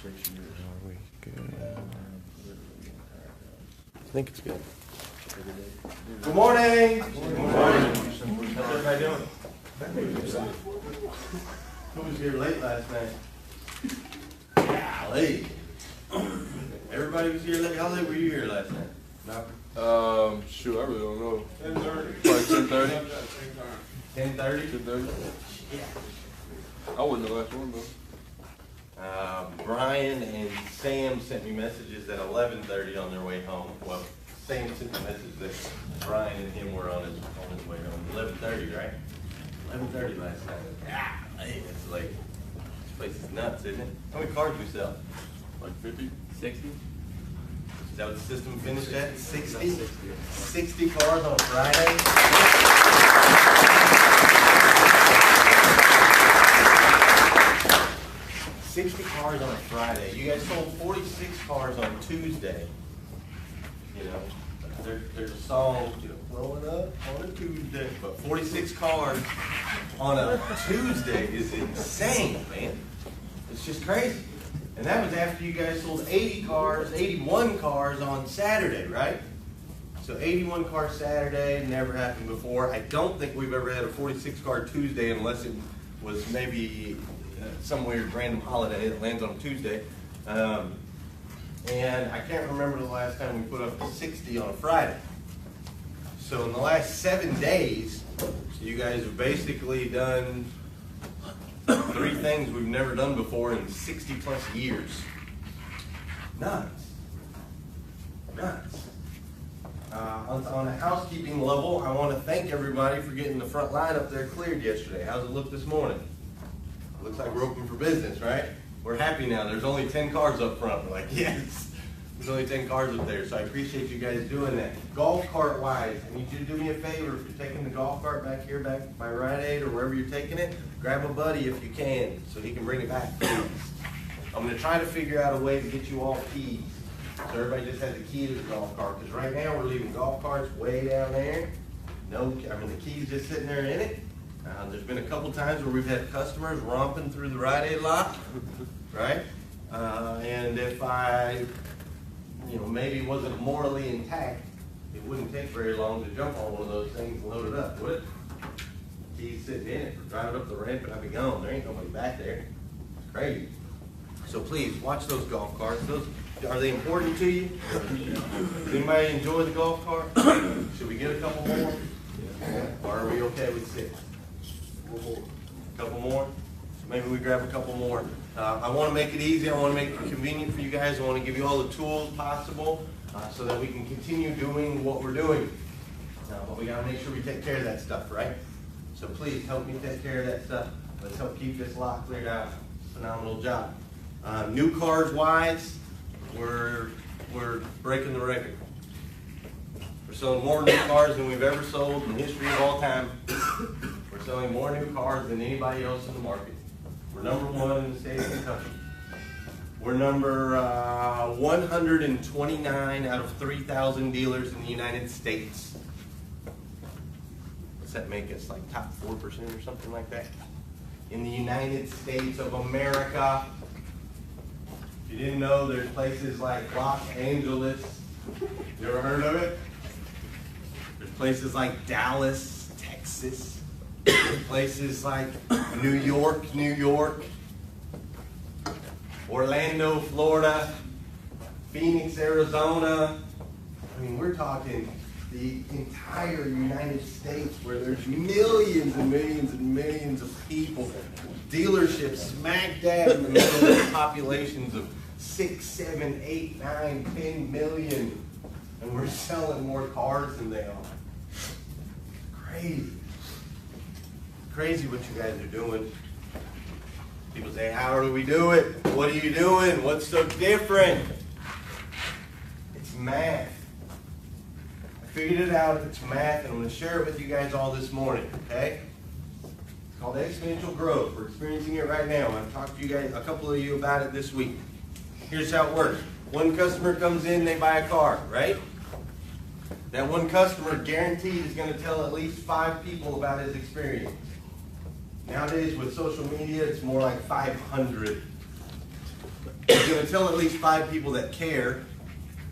Are we good? I think it's good. Good morning. Good morning. How's everybody doing? Who was here late last night? Golly. Everybody was here late. How late were you here last night? No. Shoot, I really don't know. 10:30. Probably 10:30. 10:30? 10:30. I wasn't the last one though. Brian and Sam sent me messages at 11:30 on their way home. Well, Sam sent the message that Brian and him were on his way home. 11:30, right? 11:30 last night. Hey, it's late. This place is nuts, isn't it? How many cars we sell? Like 50? 60? Is that what the system finished at? 60? 60 cars on a Friday? 60 cars on a Friday. You guys sold 46 cars on Tuesday. You know, there's a song, you know, blowing up on a Tuesday. But 46 cars on a Tuesday is insane, man. It's just crazy. And that was after you guys sold 81 cars on Saturday, right? So 81 cars Saturday, never happened before. I don't think we've ever had a 46 car Tuesday unless it was maybe some weird random holiday that lands on a Tuesday. And I can't remember the last time we put up 60 on a Friday. So in the last 7 days, you guys have basically done 3 things we've never done before in 60 plus years. Nuts. Nuts. On a housekeeping level, I want to thank everybody for getting the front line up there cleared yesterday. How's it look this morning? Looks like we're open for business, right? We're happy now. There's only 10 cars up front. We're like, yes. There's only 10 cars up there, so I appreciate you guys doing that. Golf cart wise, I need you to do me a favor. If you're taking the golf cart back here, back by Rite Aid or wherever you're taking it, grab a buddy if you can, so he can bring it back, please. I'm going to try to figure out a way to get you all keys, so everybody just has a key to the golf cart. Because right now we're leaving golf carts way down there. The key's just sitting there in it. There's been a couple times where we've had customers romping through the Rite Aid lot, right? And if I, maybe wasn't morally intact, it wouldn't take very long to jump on one of those things and load it up, would it? Keys sitting in it, drive it up the ramp and I'd be gone. There ain't nobody back there. It's crazy. So please, watch those golf carts. Are they important to you? Does anybody enjoy the golf cart? Should we get a couple more? Or are we okay with 6? A couple more? Maybe we grab a couple more. I want to make it easy. I want to make it convenient for you guys. I want to give you all the tools possible so that we can continue doing what we're doing. But we got to make sure we take care of that stuff, right? So please help me take care of that stuff. Let's help keep this lot cleared out. Phenomenal job. New cars wise, we're breaking the record. We're selling more new cars than we've ever sold in the history of all time. We're selling more new cars than anybody else in the market. We're number 1 in the state of Kentucky. We're number 129 out of 3,000 dealers in the United States. What's that make us, like top 4% or something like that? In the United States of America. If you didn't know, there's places like Los Angeles. You ever heard of it? There's places like Dallas, Texas. There's places like New York, Orlando, Florida, Phoenix, Arizona. I mean, we're talking the entire United States where there's millions and millions and millions of people. Dealerships smack dab in the middle of populations of 6, 7, 8, 9, 10 million. And we're selling more cars than they are. Crazy. Crazy what you guys are doing. People say, how do we do it? What are you doing? What's so different? It's math. I figured it out. It's math, and I'm going to share it with you guys all this morning, okay? It's called exponential growth. We're experiencing it right now. I've talked to you guys, a couple of you about it this week. Here's how it works. One customer comes in, they buy a car, right? That one customer guaranteed is going to tell at least 5 people about his experience. Nowadays with social media, it's more like 500. He's gonna tell at least 5 people that care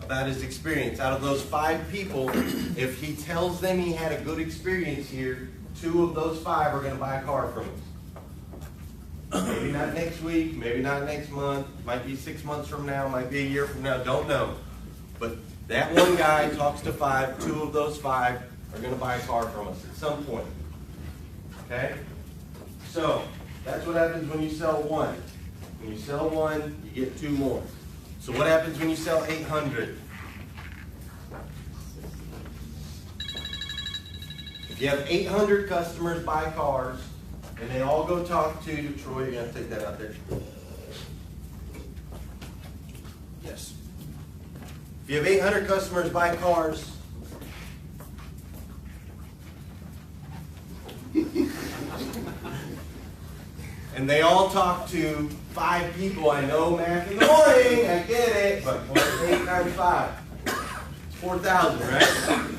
about his experience. Out of those 5 people, if he tells them he had a good experience here, 2 of those 5 are gonna buy a car from us. Maybe not next week, maybe not next month, might be 6 months from now, might be a year from now, don't know. But that one guy talks to 5, 2 of those 5 are gonna buy a car from us at some point. Okay? So, that's what happens when you sell 1. When you sell 1, you get 2 more. So what happens when you sell 800? If you have 800 customers buy cars, and they all go talk to Troy, you're gonna take that out there. Yes. If you have 800 customers buy cars, and they all talk to 5 people. I know math in the morning, I get it, but what's 8 times 5? It's 4,000, right?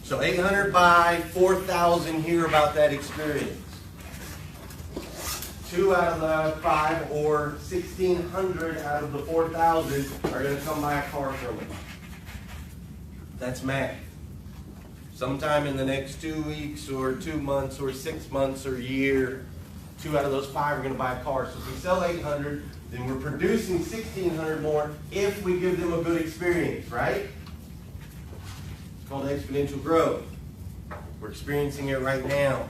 So 800 buy, 4,000 hear about that experience. 2 out of the 5, or 1,600 out of the 4,000 are going to come buy a car from it. That's math. Sometime in the next 2 weeks, or 2 months, or 6 months, or a year, 2 out of those 5 are going to buy a car. So if we sell 800, then we're producing 1,600 more if we give them a good experience, right? It's called exponential growth. We're experiencing it right now.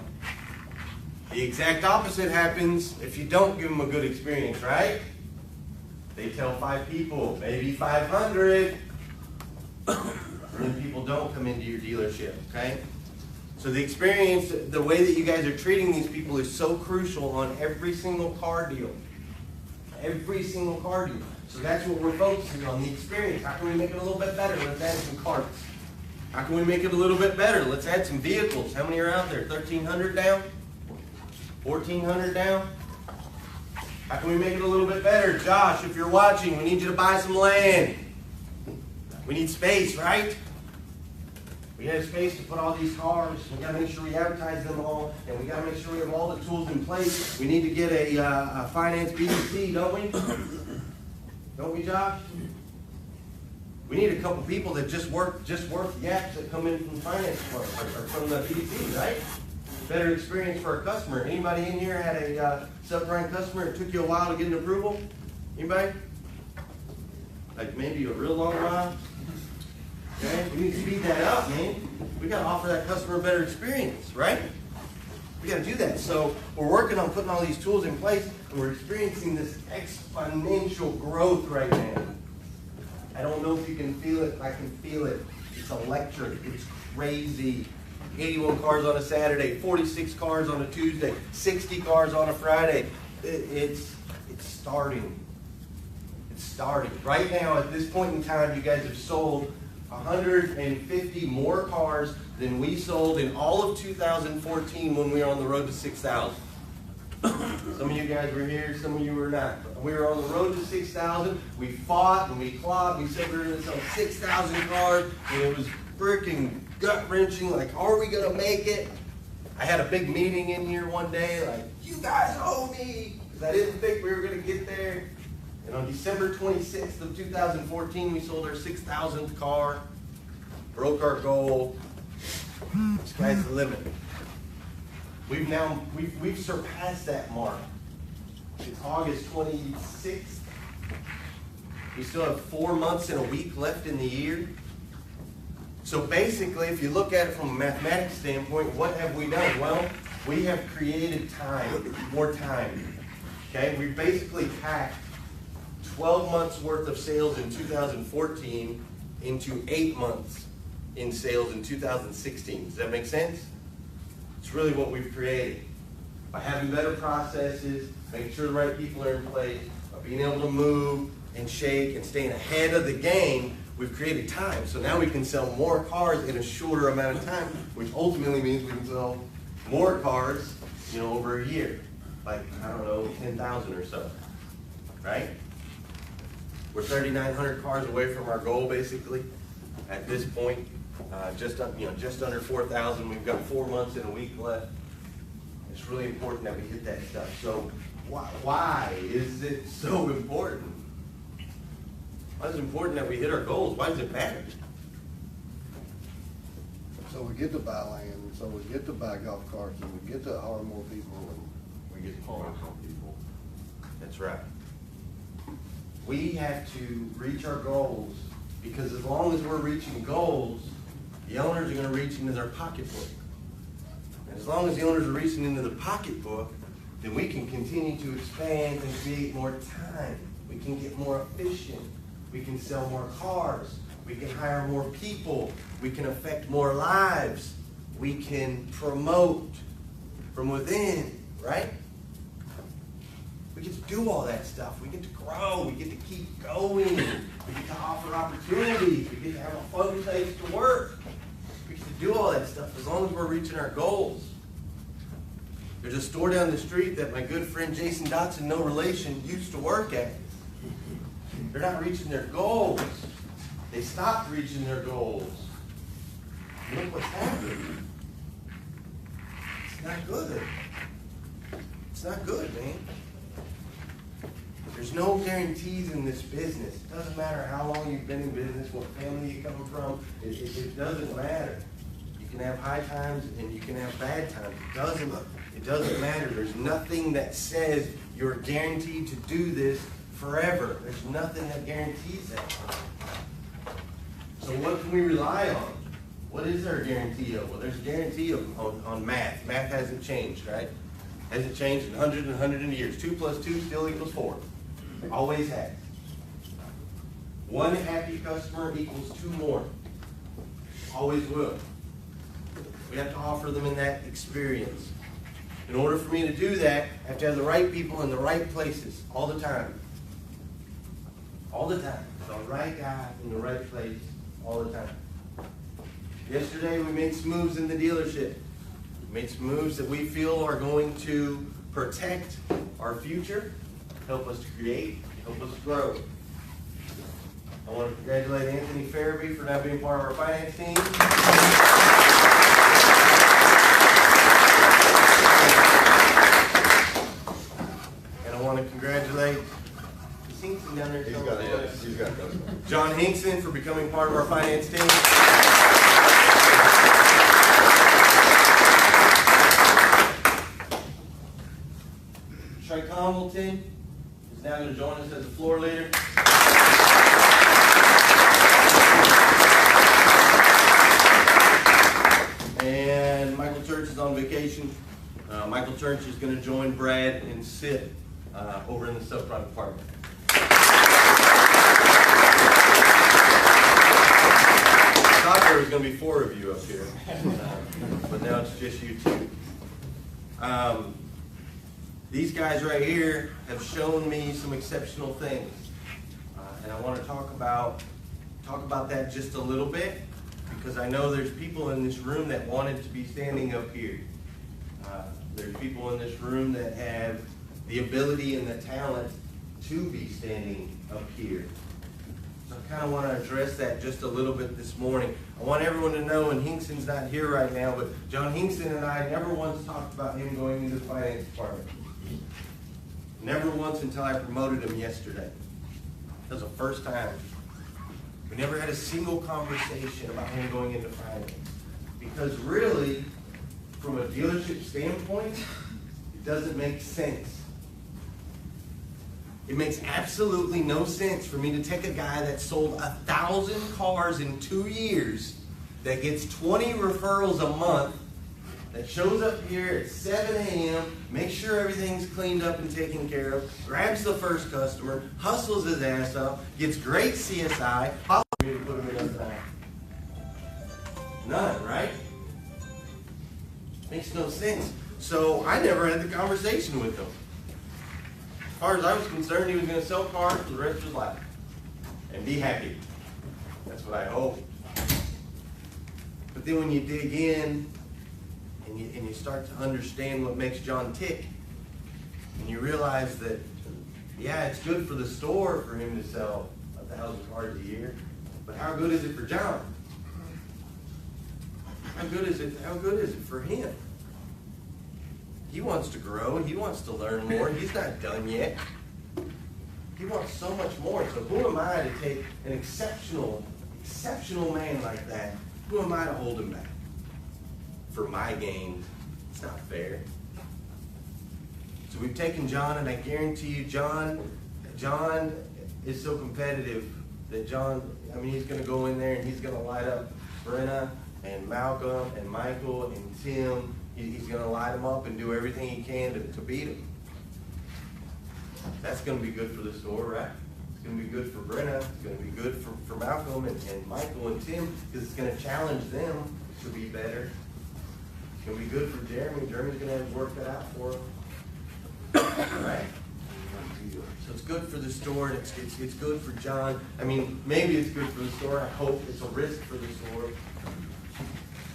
The exact opposite happens if you don't give them a good experience, right? They tell 5 people, maybe 500, and then people don't come into your dealership, okay? So the experience, the way that you guys are treating these people is so crucial on every single car deal. Every single car deal. So that's what we're focusing on, the experience. How can we make it a little bit better? Let's add some carts. How can we make it a little bit better? Let's add some vehicles. How many are out there? 1,300 down? 1,400 down? How can we make it a little bit better? Josh, if you're watching, we need you to buy some land. We need space, right? We have space to put all these cars. We got to make sure we advertise them all, and we got to make sure we have all the tools in place. We need to get a finance BDC, don't we? Don't we, Josh? We need a couple people that just work the apps that come in from the finance department or from the BDC, right? Better experience for a customer. Anybody in here had a subprime customer? It took you a while to get an approval? Anybody? Like maybe a real long while? Okay, we need to speed that up, man. We got to offer that customer a better experience, right? We got to do that. So we're working on putting all these tools in place, and we're experiencing this exponential growth right now. I don't know if you can feel it. I can feel it. It's electric. It's crazy. 81 cars on a Saturday, 46 cars on a Tuesday, 60 cars on a Friday. It's starting. It's starting. Right now, at this point in time, you guys have sold 150 more cars than we sold in all of 2014 when we were on the road to 6,000. Some of you guys were here, some of you were not. We were on the road to 6,000. We fought and we clawed. We said we were going to sell 6,000 cars, and it was freaking gut-wrenching. Like, are we going to make it? I had a big meeting in here one day, like, you guys owe me, because I didn't think we were going to get there. And on December 26th of 2014, we sold our 6,000th car, broke our goal. The sky's the limit. We've surpassed that mark. It's August 26th. We still have 4 months and a week left in the year. So basically, if you look at it from a mathematics standpoint, what have we done? Well, we have created time, more time. Okay, we basically packed 12 months worth of sales in 2014 into 8 months in sales in 2016. Does that make sense? It's really what we've created. By having better processes, making sure the right people are in place, by being able to move and shake and staying ahead of the game, we've created time. So now we can sell more cars in a shorter amount of time, which ultimately means we can sell more cars, over a year. Like, 10,000 or so, right? We're 3,900 cars away from our goal, basically, at this point. Just under 4,000. We've got 4 months and a week left. It's really important that we hit that stuff. So why is it so important? Why is it important that we hit our goals? Why does it matter? So we get to buy land, so we get to buy golf carts, and we get to hire more people, and We get to focus on people. That's right. We have to reach our goals, because as long as we're reaching goals, the owners are gonna reach into their pocketbook. And as long as the owners are reaching into the pocketbook, then we can continue to expand and create more time. We can get more efficient. We can sell more cars. We can hire more people. We can affect more lives. We can promote from within, right? We get to do all that stuff. We get to grow. We get to keep going. We get to offer opportunities. We get to have a fun place to work. We get to do all that stuff as long as we're reaching our goals. There's a store down the street that my good friend Jason Dotson, no relation, used to work at. They're not reaching their goals. They stopped reaching their goals. And look what's happening. It's not good. It's not good, man. There's no guarantees in this business. It doesn't matter how long you've been in business, what family you come from. It doesn't matter. You can have high times and you can have bad times. It doesn't matter. There's nothing that says you're guaranteed to do this forever. There's nothing that guarantees that. So what can we rely on? What is there a guarantee of? Well, there's a guarantee on math. Math hasn't changed, right? Hasn't changed in hundreds and hundreds of years. 2 + 2 still equals 4. Always has. 1 happy customer equals 2 more. Always will. We have to offer them in that experience. In order for me to do that, I have to have the right people in the right places all the time. All the time. The right guy in the right place all the time. Yesterday we made some moves in the dealership. We made some moves that we feel are going to protect our future, help us to create, help us to grow. I want to congratulate Anthony Farabee for now being part of our finance team. And I want to congratulate, is Hinkson down there? He's got those. John Hinkson for becoming part of our finance team. Trey Convelton is now going to join us as a floor leader. And Michael Church is on vacation. Michael Church is going to join Brad and sit over in the subprime department. I thought there was going to be 4 of you up here, but now it's just you 2. These guys right here have shown me some exceptional things, and I want to talk about that just a little bit, because I know there's people in this room that wanted to be standing up here. There's people in this room that have the ability and the talent to be standing up here. So I kind of want to address that just a little bit this morning. I want everyone to know, and Hinkson's not here right now, but John Hinkson and I never once talked about him going into the finance department. Never once until I promoted him yesterday. That was the first time. We never had a single conversation about him going into finance. Because really, from a dealership standpoint, it doesn't make sense. It makes absolutely no sense for me to take a guy that sold 1,000 cars in 2 years, that gets 20 referrals a month, that shows up here at 7 a.m., makes sure everything's cleaned up and taken care of, grabs the first customer, hustles his ass up, gets great CSI, me to put him in a time. None, right? Makes no sense. So I never had the conversation with him. As far as I was concerned, he was going to sell cars for the rest of his life and be happy. That's what I hoped. But then when you dig in and you start to understand what makes John tick, and you realize that, yeah, it's good for the store for him to sell 1,000 cars a year, but how good is it for John? How good is it for him? He wants to grow, he wants to learn more, he's not done yet. He wants so much more. So who am I to take an exceptional man like that? Who am I to hold him back? For my gain, it's not fair. So we've taken John, and I guarantee you, John is so competitive that he's going to go in there and he's going to light up Brenna and Malcolm and Michael and Tim. He's going to light them up and do everything he can to beat them. That's going to be good for the store, right? It's going to be good for Brenna. It's going to be good for Malcolm and Michael and Tim, because it's going to challenge them to be better. It's going to be good for Jeremy. Jeremy's going to have to work that out for him. Right? So it's good for the store, and it's good for John. I mean, maybe it's good for the store. I hope it's a risk for the store.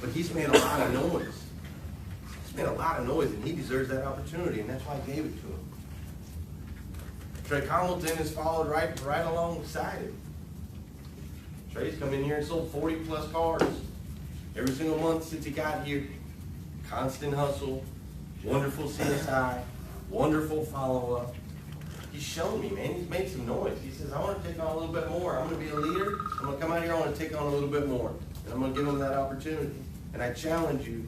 But he's made a lot of noise. He's made a lot of noise, and he deserves that opportunity, and that's why I gave it to him. Trey Hamilton has followed right alongside him. Trey's come in here and sold 40 plus cars every single month since he got here. Constant hustle, wonderful CSI, wonderful follow-up. He's shown me, man. He's made some noise. He says, I want to take on a little bit more. I'm going to be a leader. I'm going to come out here. I want to take on a little bit more. And I'm going to give him that opportunity. And I challenge you.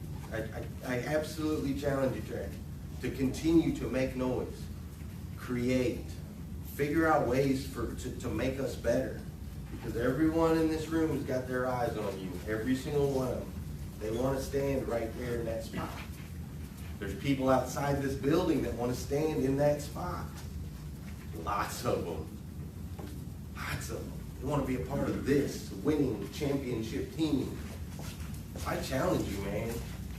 I absolutely challenge you, Trey, to continue to make noise, create, figure out ways to make us better. Because everyone in this room has got their eyes on you. Every single one of them. They want to stand right there in that spot. There's people outside this building that want to stand in that spot. Lots of them. Lots of them. They want to be a part of this winning championship team. I challenge you, man.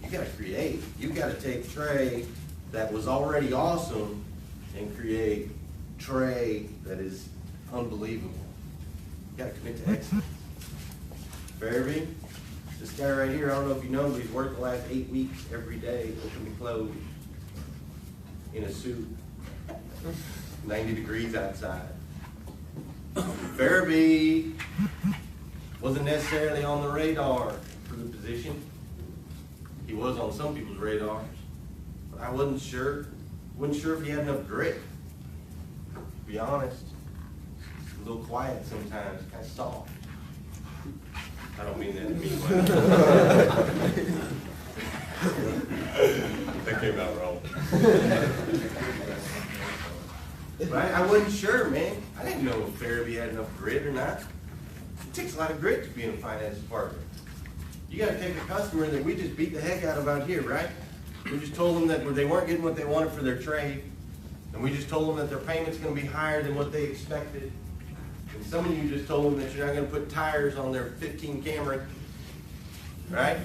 You got to create. You got to take Trey that was already awesome and create Trey that is unbelievable. You got to commit to excellence. Fairview, this guy right here, I don't know if you know, but he's worked the last 8 weeks every day, open and closed, in a suit. 90 degrees outside. Fairview wasn't necessarily on the radar for the position. He was on some people's radars, but I wasn't sure if he had enough grit. To be honest, he's a little quiet sometimes, kind of soft. I don't mean that in a mean way. That came out wrong. But I wasn't sure, man. I didn't know if Fairview had enough grit or not. It takes a lot of grit to be in a finance department. You got to take a customer that we just beat the heck out of out here, right? We just told them that they weren't getting what they wanted for their trade, and we just told them that their payment's going to be higher than what they expected. And some of you just told them that you're not going to put tires on their 15 Camry, right?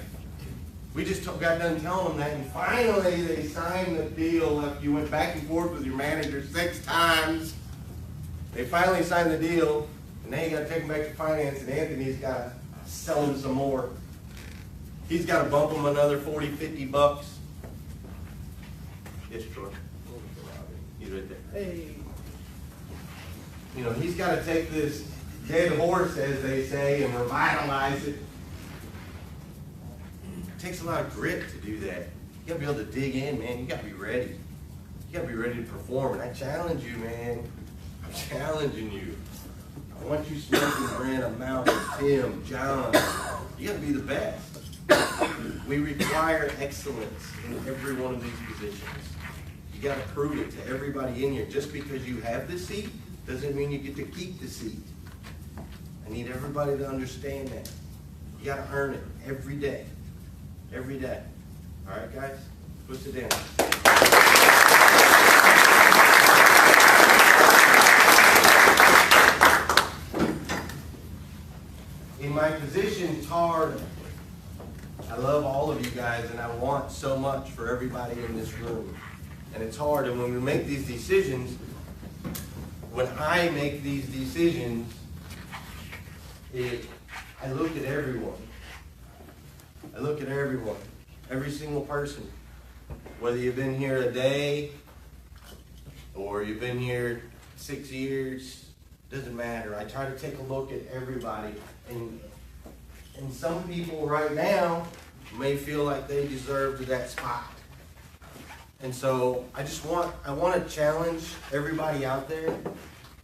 We just got done telling them that, and finally they signed the deal after you went back and forth with your manager 6 times. They finally signed the deal, and now you got to take them back to finance, and Anthony's got to sell them some more. He's got to bump them another 40, 50 bucks. Yes, Troy. He's right there. Hey. You know, he's got to take this dead horse, as they say, and revitalize it. It takes a lot of grit to do that. You gotta be able to dig in, man. You gotta be ready. You gotta be ready to perform. And I challenge you, man. I'm challenging you. I want you smoking Brenna, Malcolm, Tim, John. You gotta be the best. We require excellence in every one of these positions. You gotta prove it to everybody in here. Just because you have the seat doesn't mean you get to keep the seat. I need everybody to understand that. You gotta earn it every day. Every day. All right, guys? Let's sit down. In my position, it's hard. I love all of you guys, and I want so much for everybody in this room. And it's hard, and when we make these decisions, when I make these decisions, I look at everyone. I look at everyone, every single person, whether you've been here a day or you've been here 6 years, doesn't matter. I try to take a look at everybody, and some people right now may feel like they deserve that spot. And so I want to challenge everybody out there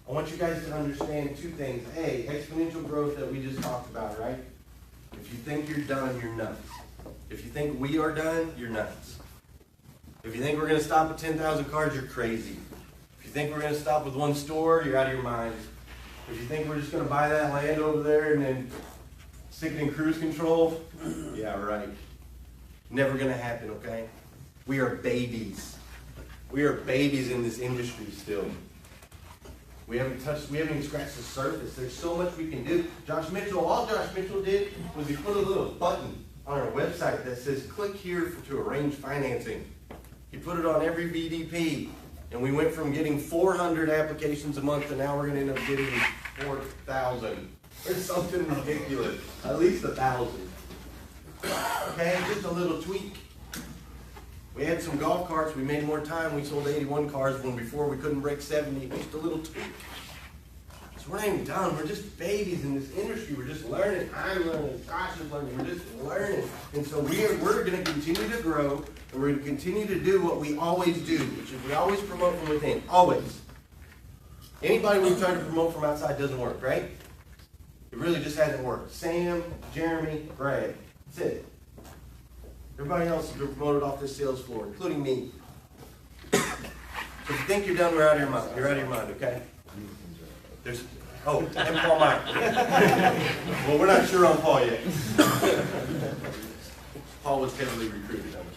I want you guys to understand two things. A, exponential growth that we just talked about, right? If you think you're done, you're nuts. If you think we are done, you're nuts. If you think we're going to stop at 10,000 cars, you're crazy. If you think we're going to stop with one store, you're out of your mind. If you think we're just going to buy that land over there and then stick it in cruise control, yeah, right. Never going to happen, okay? We are babies. We are babies in this industry still. We haven't even scratched the surface. There's so much we can do. All Josh Mitchell did was he put a little button on our website that says, click here to arrange financing. He put it on every VDP. And we went from getting 400 applications a month to now we're going to end up getting 4,000. Or something ridiculous. At least 1,000. Okay, just a little tweak. We had some golf carts, we made more time, we sold 81 cars when before we couldn't break 70, just a little tweak. So we're not even done, we're just babies in this industry, we're just learning, I'm learning, Josh is learning, we're just learning. And so we're going to continue to grow, and we're going to continue to do what we always do, which is we always promote from within, always. Anybody we try to promote from outside doesn't work, right? It really just hasn't worked. Sam, Jeremy, Brad, that's it. Everybody else has been promoted off this sales floor, including me. So if you think you're done, we're out of your mind. You're out of your mind, okay? And Paul Meyer. Well, we're not sure on Paul yet. Paul was heavily recruited, I'm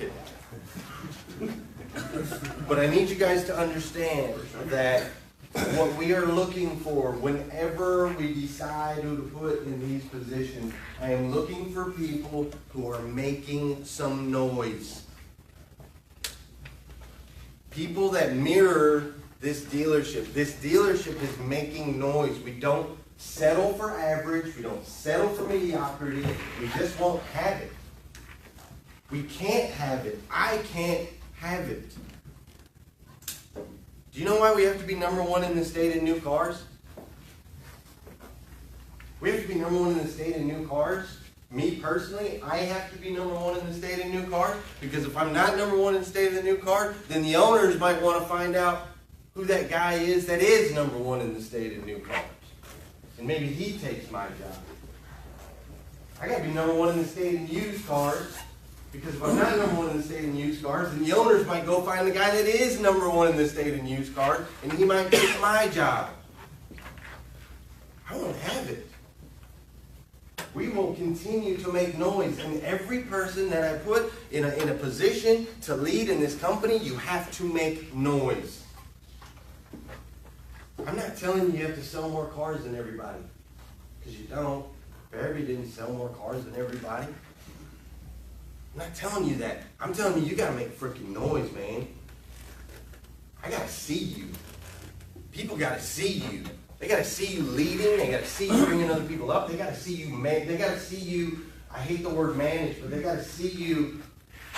kidding. But I need you guys to understand that what we are looking for whenever we decide who to put in these positions, I am looking for people who are making some noise. People that mirror this dealership. This dealership is making noise. We don't settle for average. We don't settle for mediocrity. We just won't have it. We can't have it. I can't have it. Do you know why we have to be number one in the state in new cars? We have to be number one in the state in new cars. Me personally, I have to be number one in the state in new cars, because if I'm not number one in the state of the new car, then the owners might want to find out who that guy is that is number one in the state in new cars. And maybe he takes my job. I got to be number one in the state in used cars, because if I'm not number one in the state in used cars, then the owners might go find the guy that is number one in the state in used cars, and he might take my job. I won't have it. We will continue to make noise, and every person that I put in a position to lead in this company, you have to make noise. I'm not telling you have to sell more cars than everybody, because you don't. Barry didn't sell more cars than everybody. I'm not telling you that. I'm telling you got to make freaking noise, man. I got to see you. People got to see you. They got to see you leading. They got to see you bringing other people up. They got to see you, they got to see you, I hate the word manage, but they got to see you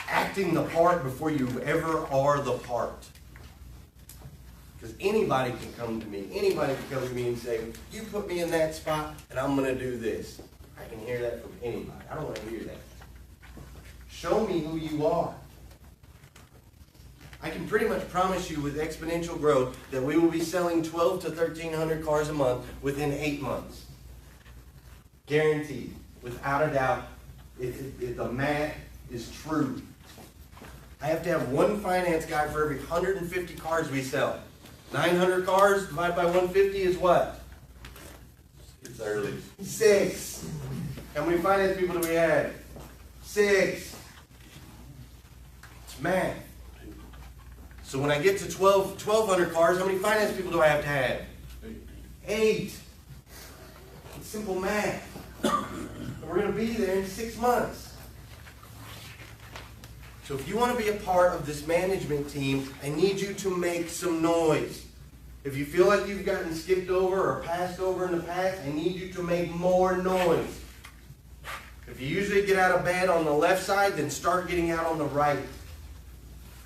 acting the part before you ever are the part. Because anybody can come to me. Anybody can come to me and say, you put me in that spot and I'm going to do this. I can hear that from anybody. I don't want to hear that. Show me who you are. I can pretty much promise you with exponential growth that we will be selling 12 to 1,300 cars a month within 8 months. Guaranteed. Without a doubt, if the math is true. I have to have one finance guy for every 150 cars we sell. 900 cars divided by 150 is what? It's early. 6. How many finance people do we have? 6. It's math. So when I get to 1,200 cars, how many finance people do I have to have? 8. It's simple math. And we're going to be there in 6 months. So if you want to be a part of this management team, I need you to make some noise. If you feel like you've gotten skipped over or passed over in the past, I need you to make more noise. If you usually get out of bed on the left side, then start getting out on the right.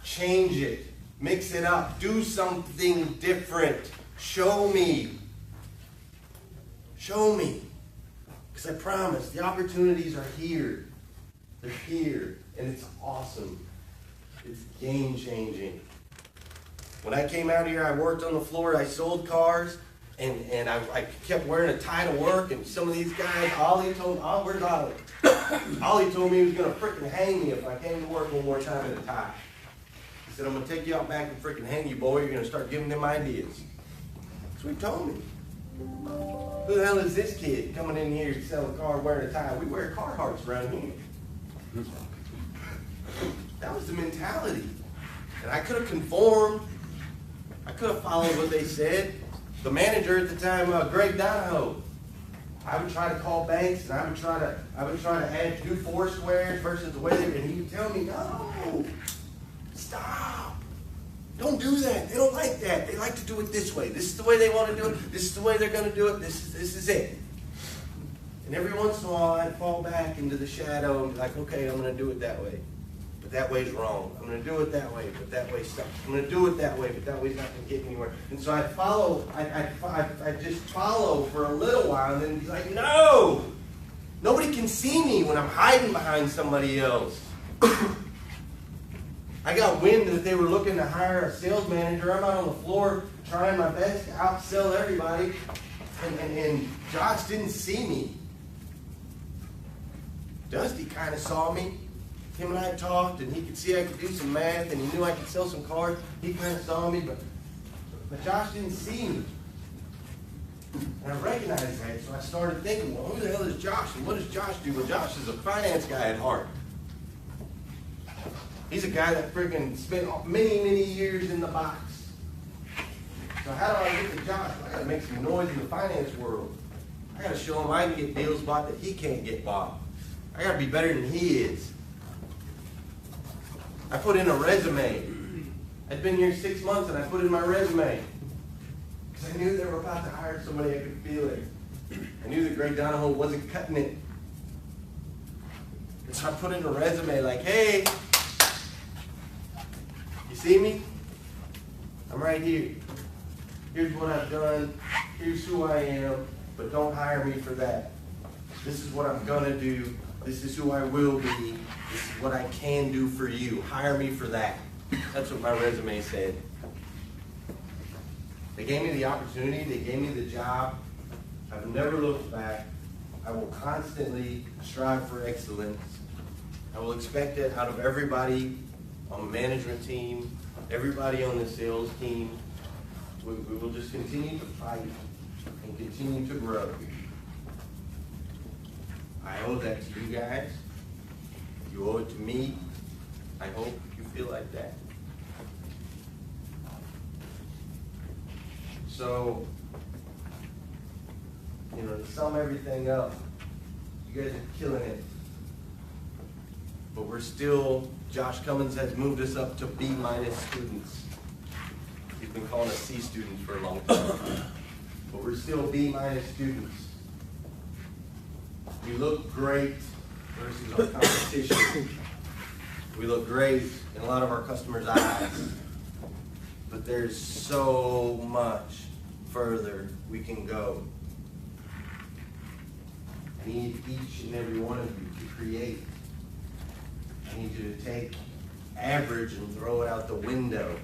Change it. Mix it up. Do something different. Show me. Show me. Because I promise, the opportunities are here. They're here. And it's awesome. It's game changing. When I came out here, I worked on the floor, I sold cars, And I kept wearing a tie to work, and some of these guys, where's Ollie? Ollie told me he was gonna frickin' hang me if I came to work one more time in a tie. He said, I'm gonna take you out back and frickin' hang you, boy. You're gonna start giving them ideas. That's what he told me. Who the hell is this kid coming in here selling a car wearing a tie? We wear Carhartts around here. That was the mentality. And I could have conformed. I could have followed what they said. The manager at the time, Greg Donahoe, I would try to call banks, and I would try to add new four squares versus the way they, and he would tell me, no, stop. Don't do that. They don't like that. They like to do it this way. This is the way they want to do it. This is the way they're going to do it. This is it. And every once in a while, I'd fall back into the shadow and be like, okay, I'm going to do it that way. But that way's wrong. I'm going to do it that way, but that way sucks. I'm going to do it that way, but that way's not going to get me anywhere. And so I'd follow, I'd just follow for a little while, and then be like, no! Nobody can see me when I'm hiding behind somebody else. I got wind that they were looking to hire a sales manager. I'm out on the floor trying my best to outsell everybody, and Josh didn't see me. Dusty kind of saw me. Him and I talked, and he could see I could do some math, and he knew I could sell some cars. He kind of saw me, but Josh didn't see me. And I recognized that, so I started thinking, well, who the hell is Josh, and what does Josh do? Well, Josh is a finance guy at heart. He's a guy that freaking spent many, many years in the box. So how do I get to Josh? I gotta make some noise in the finance world. I gotta show him I can get deals bought that he can't get bought. I gotta be better than he is. I put in a resume. I'd been here 6 months, and I put in my resume. Because I knew they were about to hire somebody. I could feel it. I knew that Greg Donahoe wasn't cutting it. And so I put in a resume like, hey, you see me? I'm right here. Here's what I've done. Here's who I am. But don't hire me for that. This is what I'm gonna do. This is who I will be. This is what I can do for you. Hire me for that. That's what my resume said. They gave me the opportunity. They gave me the job. I've never looked back. I will constantly strive for excellence. I will expect it out of everybody on the management team, everybody on the sales team. We will just continue to fight and continue to grow. I owe that to you guys. You owe it to me. I hope you feel like that. So, to sum everything up, you guys are killing it. But we're still, Josh Cummins has moved us up to B- students. He's been calling us C students for a long time. But we're still B- students. We look great versus our competition. We look great in a lot of our customers' eyes. But there's so much further we can go. I need each and every one of you to create. I need you to take average and throw it out the window.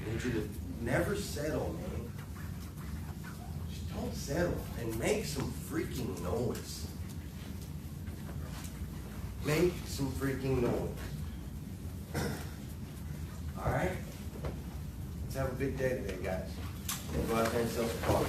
I need you to never settle, man. Just don't settle and make some freaking noise. Make some freaking noise. All right? Let's have a big day today, guys. Go out there and sell some cars.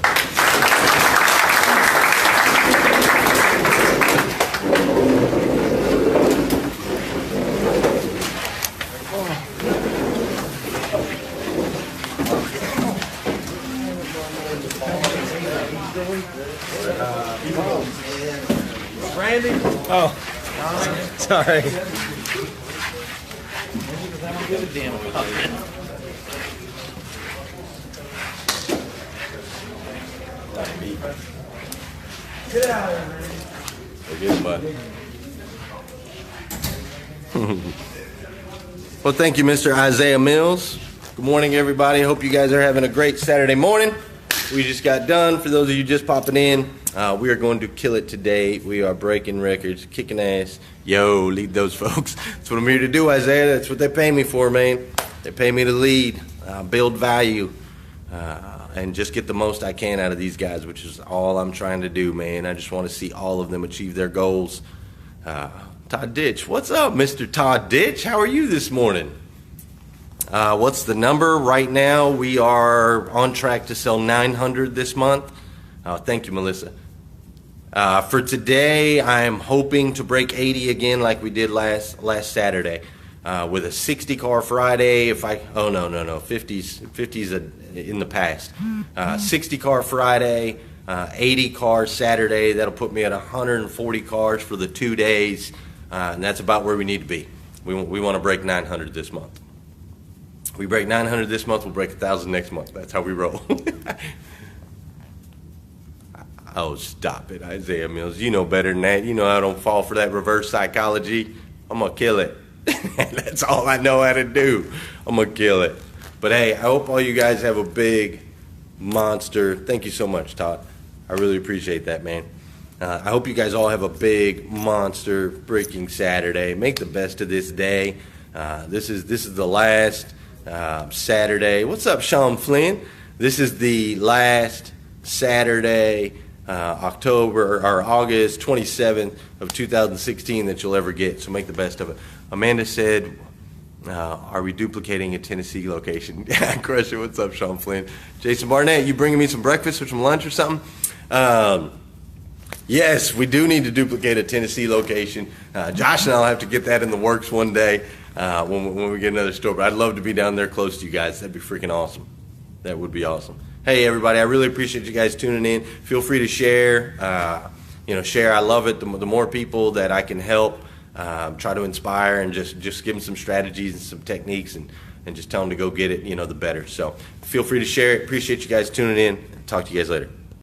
Randy? Oh, sorry. Give a damn about it. Get out of here, Randy. Good, bud. Well, thank you, Mr. Isaiah Mills. Good morning, everybody. Hope you guys are having a great Saturday morning. We just got done. For those of you just popping in, we are going to kill it today. We are breaking records, kicking ass. Yo, lead those folks. That's what I'm here to do, Isaiah. That's what they pay me for, man. They pay me to lead, build value, and just get the most I can out of these guys, which is all I'm trying to do, man. I just want to see all of them achieve their goals. Todd Ditch, what's up, Mr. Todd Ditch? How are you this morning? What's the number right now? We are on track to sell 900 this month. Thank you, Melissa. For today, I'm hoping to break 80 again like we did last Saturday. With a 60 car Friday, 50's in the past. 60 car Friday, 80 cars Saturday. That'll put me at 140 cars for the 2 days, and that's about where we need to be. We want to break 900 this month. We break 900 this month, we'll break 1,000 next month. That's how we roll. Oh, stop it, Isaiah Mills. You know better than that. You know I don't fall for that reverse psychology. I'm going to kill it. That's all I know how to do. I'm going to kill it. But hey, I hope all you guys have a big monster. Thank you so much, Todd. I really appreciate that, man. I hope you guys all have a big monster freaking Saturday. Make the best of this day. This is the last Saturday. What's up, Sean Flynn? This is the last Saturday, August 27th of 2016 that you'll ever get. So make the best of it. Amanda said, are we duplicating a Tennessee location? Crush it. What's up, Sean Flynn? Jason Barnett, you bringing me some breakfast or some lunch or something? Yes, we do need to duplicate a Tennessee location. Josh and I'll have to get that in the works one day when we get another store. But I'd love to be down there close to you guys. That'd be freaking awesome. That would be awesome. Hey, everybody, I really appreciate you guys tuning in. Feel free to share. Share. I love it. The more people that I can help, try to inspire and just give them some strategies and some techniques and just tell them to go get it, the better. So feel free to share it. Appreciate you guys tuning in. Talk to you guys later.